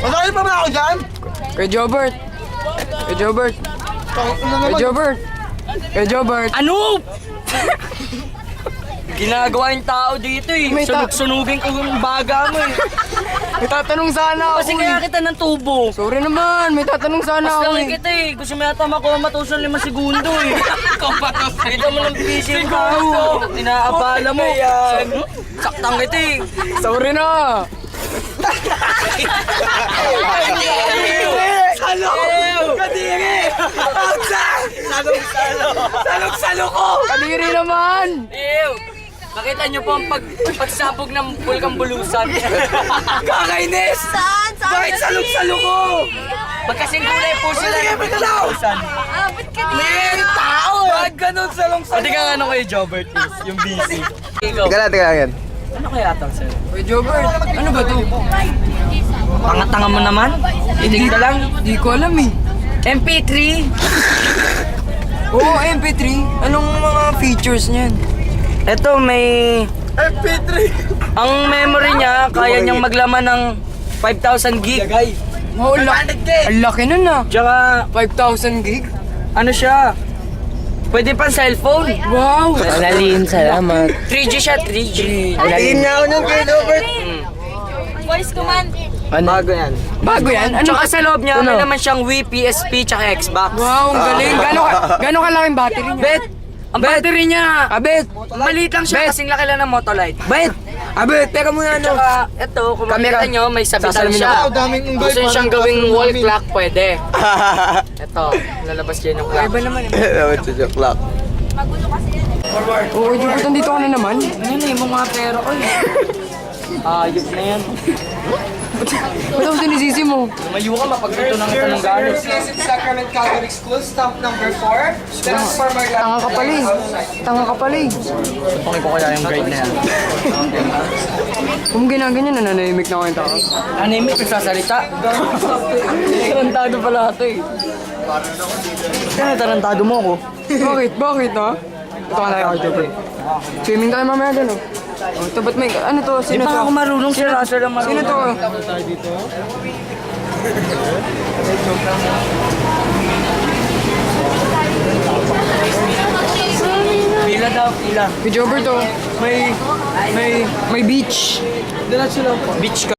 Masakit pa ba ako dyan? Kuya Jobert. Kuya Jobert. Kuya Jobert. Kuya Jobert. Ano? Ginagawa yung tao dito eh. May Sunug-sunugin ko yung baga mo eh. May tatanong sana ako. Kasi kaya kita ng tubo. Sorry naman, may tatanong sana Mas ako lang kita eh. Gusto mo yata makuha matusan 5 segundo eh. Kita mo ng busy yung tao. Inaabala mo. Saktang kita eh. Sorry na. Salo! Kadiri! Outside! Salok-salo ko! Kadiri naman. Ew! Nakita niyo po ang pagsabog ng Bulkang Bulusan. Kakainis! Saan? Saan? Bakit salok-salo ko? Magkasing kulay po sila ng Bulkang Bulusan. Ba't ka May tao eh! Bakit ganun salong-salo? Pati ka nga ano kayo, Jobert, yung busy. Ikaw, Teka yan. ano kaya tang sir? Kuya Jobert, ano ba to? Pangatanga mo naman? Itig ka lang? Di ko alam eh. MP3? Oo, MP3. Anong mga features niyan? Ito may... MP3! Ang memory niya, kaya niyang maglaman ng 5,000 gig. Oh, ang laki nun ah. Tsaka, 5,000 gig? ano siya? Pwede pang cellphone. Wow! Malalin, salamat. 3G siya, 3G. Tingin nga ako ng kay Robert. Voice command. Bago yan. Bago yan? Ano Tsaka ka? sa loob niya, may naman siyang Wii, PSP, tsaka Xbox. Wow, ang galing. Gano'ng kalaking battery niya? Bet! Ang battery niya, Abet! maliit lang siya, kasing laki lang ng Motolite. Bet! Abet, teka muna ano. Tsaka, ito, kung makita nyo, may sabitan Sasalamin siya. ako. daming unggoy. Gusto niyo siyang gawing wall clock, pwede. Ito, lalabas dyan yung clock. Iba naman eh. Dapat sa clock. Oo, Jobert, nandito ka na naman. Ano na yung mga pera ko eh. Ayop na yan. Ba't ako sinisisi mo? Lumayo ka, mapagluto ng kita ng galit. Sacrament Catholic School, stamp number 4. Transformer Tanga ka pala eh. Tanga ka pala eh. Pangin ko kaya yung grade na yan. Kung ginaganyan, nananahimik na ako yung tao. Anime, nagsasalita. Tarantado pala ito eh. Kaya tarantado mo ako. Bakit? Bakit ha? Ito ka na ako, Jobert. Swimming tayo mamaya dyan oh. Oh, ito ba't may, ano to? Hindi Sino pa to? ako marunong si Russell ang Sino marunong. to? Pila daw, pila. Kay Jobert oh. May beach. Beach ka.